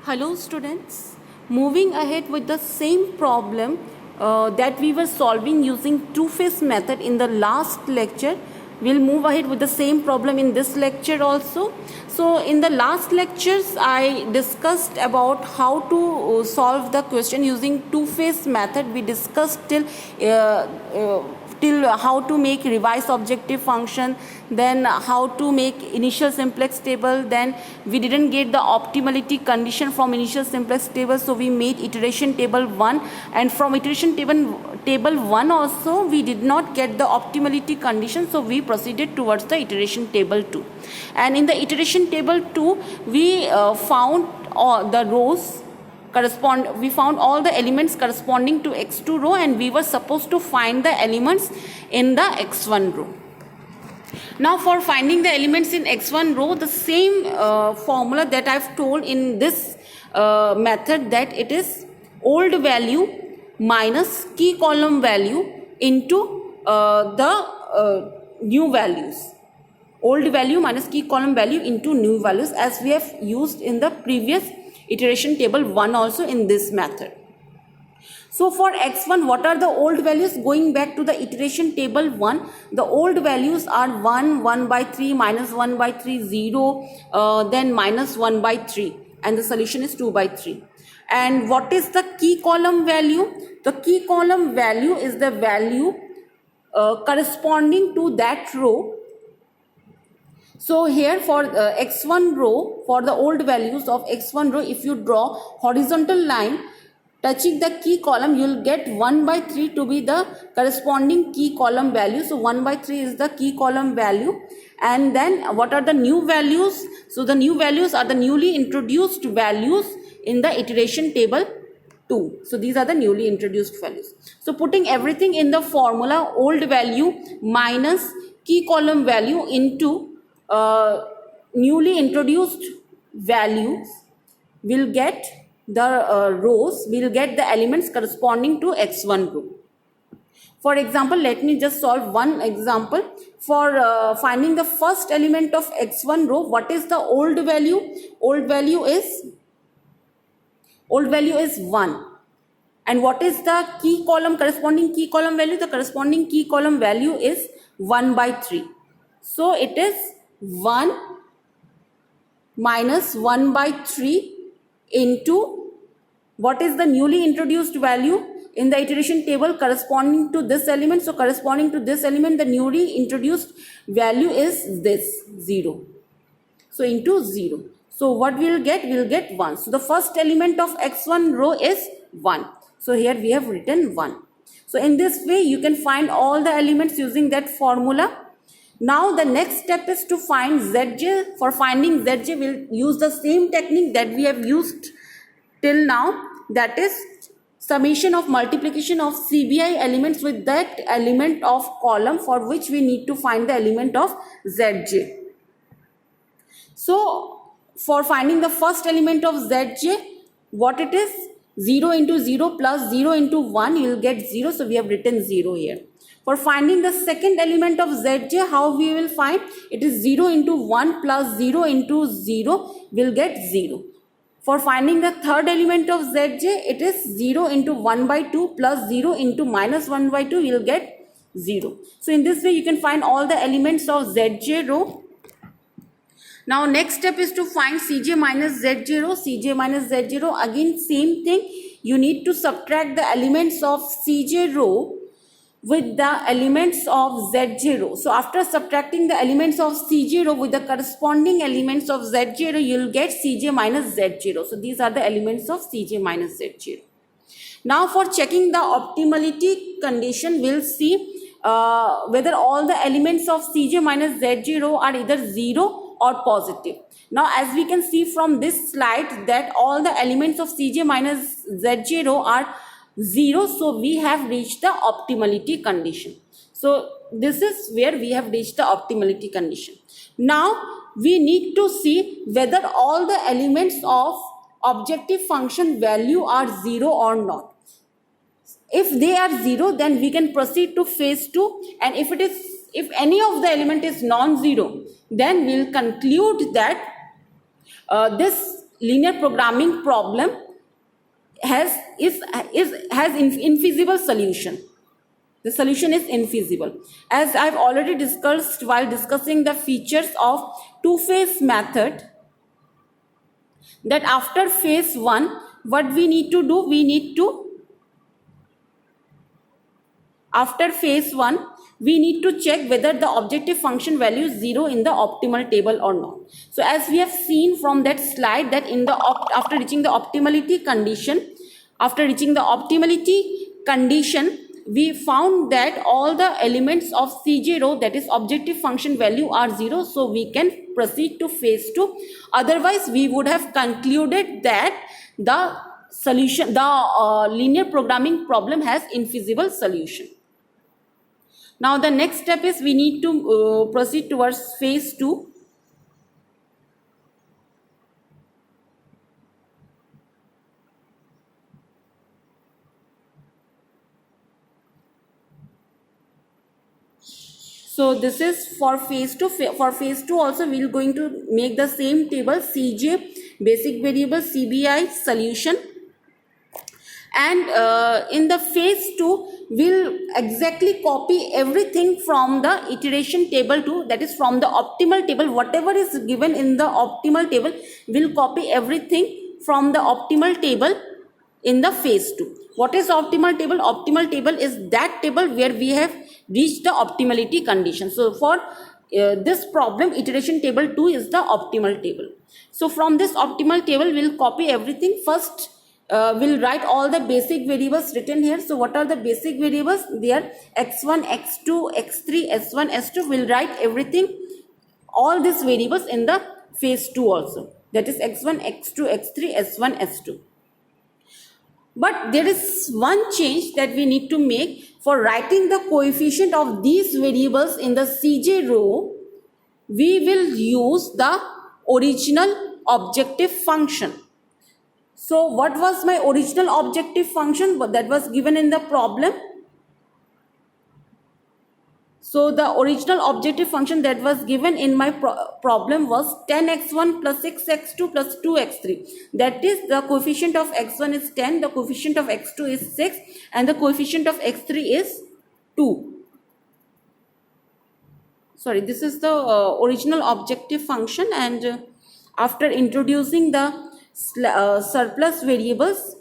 Hello students, moving ahead with the same problem that we were solving using two-phase method in the last lecture. We'll move ahead with the same problem in this lecture also. So in the last lectures I discussed about how to solve the question using two-phase method. We discussed till how to make revised objective function, then how to make initial simplex table. Then we didn't get the optimality condition from initial simplex table, so we made iteration table 1, and from iteration table 1 also we did not get the optimality condition, so we proceeded towards the iteration table 2. And in the iteration table 2 we found the rows we found all the elements corresponding to x2 row, and we were supposed to find the elements in the x1 row. Now for finding the elements in x1 row, the same formula that I've told in this method, that it is old value minus key column value into the new values. Old value minus key column value into new values, as we have used in the previous iteration table 1 also in this method. So for x1, what are the old values? Going back to the iteration table 1, the old values are 1, 1 by 3, minus 1 by 3, 0, then minus 1 by 3, and the solution is 2 by 3. And what is the key column value? The key column value is the value corresponding to that row. So here for x1 row, for the old values of x1 row, if you draw horizontal line touching the key column, you will get 1 by 3 to be the corresponding key column value. So 1 by 3 is the key column value. And then what are the new values? So the new values are the newly introduced values in the iteration table 2. So these are the newly introduced values. So putting everything in the formula, old value minus key column value into newly introduced values, will get the rows, will get the elements corresponding to x1 row. For example, let me just solve one example. For finding the first element of x1 row, what is the old value? Old value is 1. And what is the key column, corresponding key column value? The corresponding key column value is 1 by 3. So it is 1 minus 1 by 3 into what is the newly introduced value in the iteration table corresponding to this element. So corresponding to this element, the newly introduced value is this 0. So into 0. So what we will get? We will get 1. So the first element of x1 row is 1. So here we have written 1. So in this way you can find all the elements using that formula. Now the next step is to find Zj. For finding Zj, we will use the same technique that we have used till now, that is summation of multiplication of CBI elements with that element of column for which we need to find the element of Zj. So for finding the first element of Zj, what it is? 0 into 0 plus 0 into 1, you will get 0. So we have written 0 here. For finding the second element of Zj, how we will find? It is 0 into 1 plus 0 into 0, will get 0. For finding the third element of Zj, it is 0 into 1 by 2 plus 0 into minus 1 by 2, you will get 0. So in this way you can find all the elements of Zj row. Now next step is to find Cj minus Zj row. Cj minus Zj row, again same thing. You need to subtract the elements of Cj row with the elements of Zj row. So after subtracting the elements of Cj row with the corresponding elements of Zj row, you will get Cj minus Zj row. So these are the elements of Cj minus Zj row. Now for checking the optimality condition, we will see whether all the elements of Cj minus Zj row are either 0 or positive. Now as we can see from this slide that all the elements of Cj minus Zj row are 0, so we have reached the optimality condition. So this is where we have reached the optimality condition. Now we need to see whether all the elements of objective function value are 0 or not. If they are 0, then we can proceed to phase 2, and if any of the element is non-zero, then we will conclude that this linear programming problem has infeasible solution. The solution is infeasible. As I've already discussed while discussing the features of two-phase method, that after phase 1, what we need to do, after phase 1, we need to check whether the objective function value is 0 in the optimal table or not. So as we have seen from that slide, that in the after reaching the optimality condition, we found that all the elements of Cj row, that is objective function value, are 0, so we can proceed to phase 2. Otherwise we would have concluded that the solution, the linear programming problem has infeasible solution. Now the next step is we need to proceed towards phase 2. So this is for phase 2. For phase 2 also we are going to make the same table, Cj, basic variable, Cbi, solution. And in the phase 2, we'll exactly copy everything from the iteration table to, that is from the optimal table. Whatever is given in the optimal table, we'll copy everything from the optimal table in the phase 2. What is optimal table? Optimal table is that table where we have reached the optimality condition. So for this problem, iteration table 2 is the optimal table. So from this optimal table, we'll copy everything. First, we'll write all the basic variables written here. So what are the basic variables? They are x1, x2, x3, s1, s2. We'll write everything, all these variables in the phase 2 also. That is x1, x2, x3, s1, s2. But there is one change that we need to make. For writing the coefficient of these variables in the Cj row, we will use the original objective function. So what was my original objective function that was given in the problem? So the original objective function that was given in my problem was 10x1 plus 6x2 plus 2x3. That is, the coefficient of x1 is 10, the coefficient of x2 is 6, and the coefficient of x3 is 2. Sorry, this is the original objective function, and after introducing the surplus variables,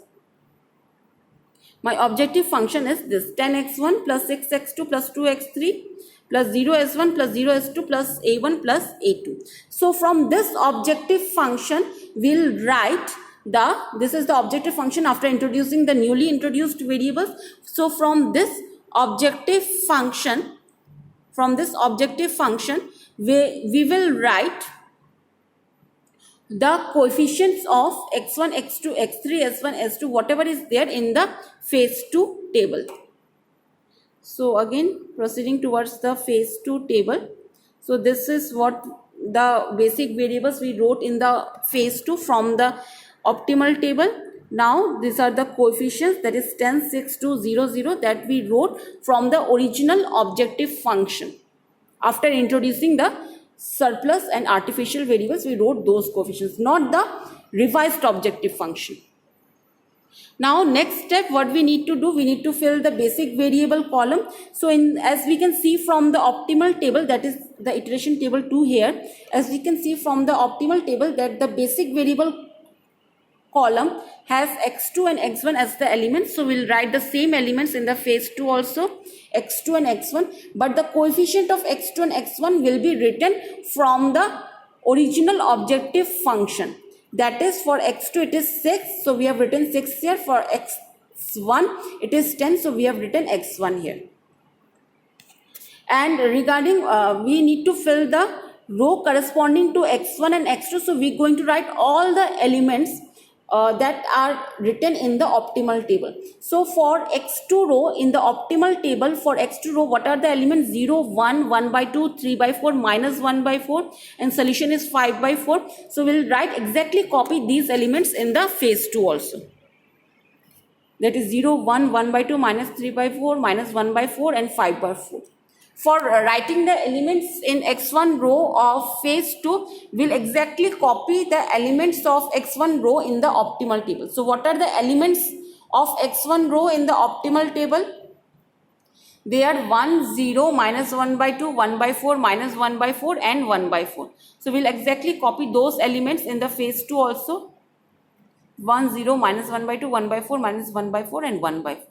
my objective function is this: 10x1 plus 6x2 plus 2x3 plus 0s1 plus 0s2 plus a1 plus a2. So from this objective function, we'll write this is the objective function after introducing the newly introduced variables. So from this objective function, we will write the coefficients of x1, x2, x3, s1, s2, whatever is there in the phase 2 table. So again, proceeding towards the phase 2 table. So this is what the basic variables we wrote in the phase 2 from the optimal table. Now these are the coefficients, that is 10, 6, 2, 0, 0, that we wrote from the original objective function. After introducing the surplus and artificial variables, we wrote those coefficients, not the revised objective function. Now next step, what we need to do, we need to fill the basic variable column. So as we can see from the optimal table, that is the iteration table 2 here, as we can see from the optimal table that the basic variable column has x2 and x1 as the elements. So we'll write the same elements in the phase 2 also, x2 and x1, but the coefficient of x2 and x1 will be written from the original objective function. That is, for x2 it is 6, so we have written 6 here. For x1 it is 10, so we have written x1 here. And regarding we need to fill the row corresponding to x1 and x2, so we are going to write all the elements that are written in the optimal table. So for x2 row, in the optimal table for x2 row, what are the elements? 0, 1, 1 by 2, 3 by 4, minus 1 by 4, and solution is 5 by 4. So we'll write exactly copy these elements in the phase 2 also. That is 0, 1, 1 by 2, minus 3 by 4, minus 1 by 4, and 5 by 4. For writing the elements in x1 row of phase 2, we'll exactly copy the elements of x1 row in the optimal table. So what are the elements of x1 row in the optimal table? They are 1, 0, minus 1 by 2, 1 by 4, minus 1 by 4 and 1 by 4. So we'll exactly copy those elements in the phase 2 also. 1, 0, minus 1 by 2, 1 by 4, minus 1 by 4 and 1 by 4.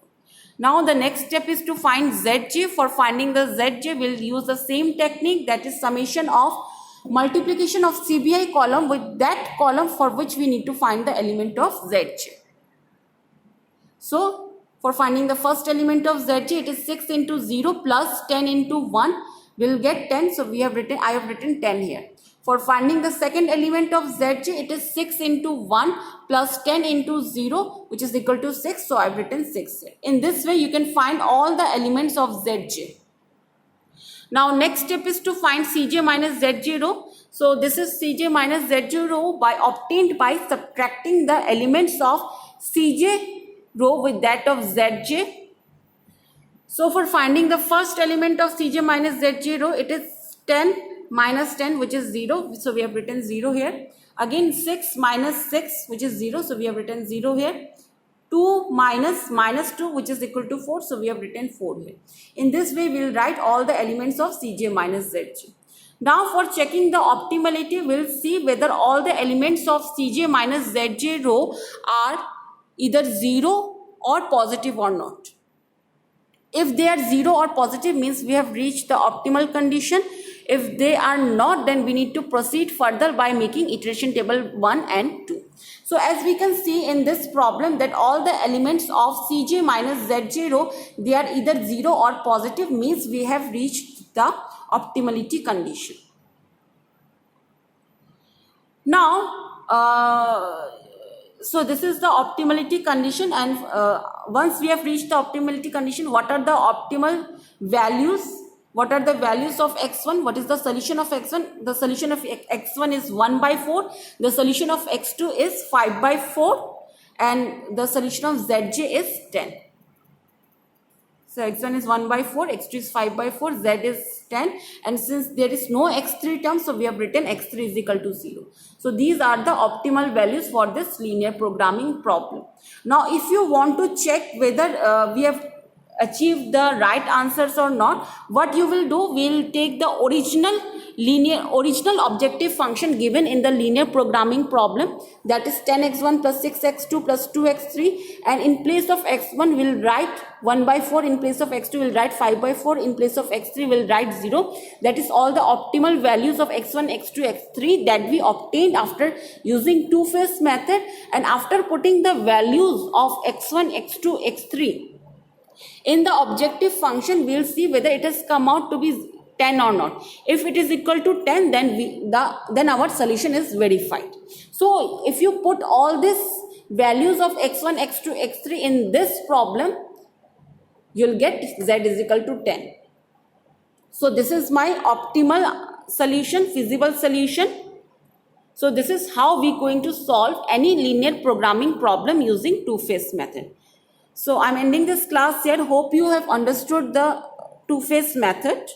Now the next step is to find Zj. For finding the Zj, we'll use the same technique, that is summation of multiplication of CBI column with that column for which we need to find the element of Zj. So for finding the first element of Zj, it is 6 into 0 plus 10 into 1. We'll get 10. So I have written 10 here. For finding the second element of Zj, it is 6 into 1 plus 10 into 0, which is equal to 6. So I've written 6 here. In this way, you can find all the elements of Zj. Now next step is to find Cj minus Zj row. So this is Cj minus Zj row obtained by subtracting the elements of Cj row with that of Zj. So for finding the first element of Cj minus Zj row, it is 10 minus 10, which is 0. So we have written 0 here. Again 6 minus 6, which is 0. So we have written 0 here. 2 minus 2, which is equal to 4. So we have written 4 here. In this way, we will write all the elements of Cj minus Zj. Now for checking the optimality, we will see whether all the elements of Cj minus Zj row are either 0 or positive or not. If they are 0 or positive, means we have reached the optimal condition. If they are not, then we need to proceed further by making iteration table 1 and 2. So as we can see in this problem, that all the elements of Cj minus Zj row, they are either 0 or positive, means we have reached the optimality condition. Now so this is the optimality condition, and once we have reached the optimality condition, what are the optimal values? What are the values of x1? What is the solution of x1? The solution of x1 is 1 by 4. The solution of x2 is 5 by 4. And the solution of Zj is 10. So x1 is 1 by 4, x2 is 5 by 4, z is 10. And since there is no x3 term, so we have written x3 is equal to 0. So these are the optimal values for this linear programming problem. Now if you want to check whether we have achieved the right answers or not, what you will do, we will take the original objective function given in the linear programming problem, that is 10x1 plus 6x2 plus 2x3, and in place of x1 we will write 1 by 4, in place of x2 we will write 5 by 4, in place of x3 we will write 0. That is all the optimal values of x1, x2, x3 that we obtained after using two-phase method, and after putting the values of x1, x2, x3 in the objective function, we will see whether it has come out to be 10 or not. If it is equal to 10, then our solution is verified. So if you put all these values of x1, x2, x3 in this problem, you will get z is equal to 10. So this is my optimal solution, feasible solution. So this is how we are going to solve any linear programming problem using two-phase method. So I'm ending this class here. Hope you have understood the two-phase method.